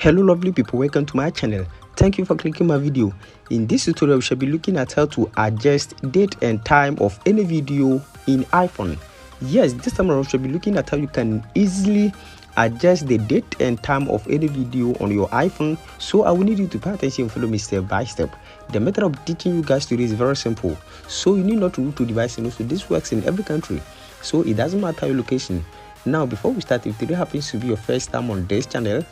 Hello lovely people, welcome to my channel. Thank you for clicking my video. In this tutorial we shall be looking at how to adjust date and time of any video in iPhone. Yes, this time around we shall be looking at how you can easily adjust the date and time of any video on your iPhone. So I will need you to pay attention and follow me step by step. The method of teaching you guys today is very simple, so you need not to root to device, and also this works in every country, so it doesn't matter your location. Now before we start, if today happens to be your first time on this channel,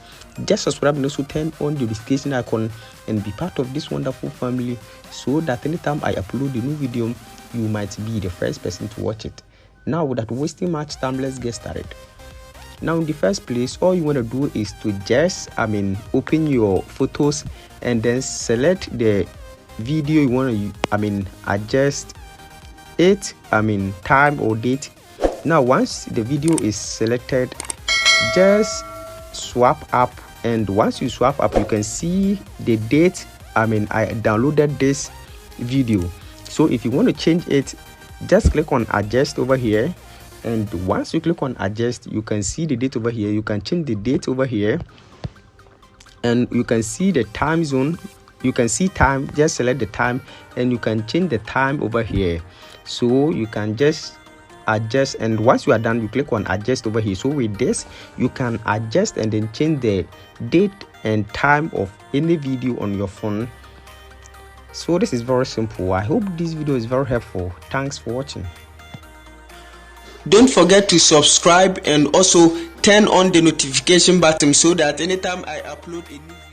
just subscribe and also turn on the notification icon and be part of this wonderful family, so that anytime I upload a new video you might be the first person to watch it. Now without wasting much time, let's get started. Now in the first place, all you want to do is to just open your photos and then select the video you want to adjust it, time or date. Now once the video is selected, just swap up, and once you swap up you can see the date I downloaded this video. So if you want to change it, just click on adjust over here, and once you click on adjust you can see the date over here. You can change the date over here, and you can see the time zone. You can see time, just select the time, and you can change the time over here. So you can just adjust, and once you are done you click on adjust over here. So with this you can adjust and then change the date and time of any video on your phone. So this is very simple. I hope this video is very helpful. Thanks for watching. Don't forget to subscribe and also turn on the notification button so that anytime I upload a new video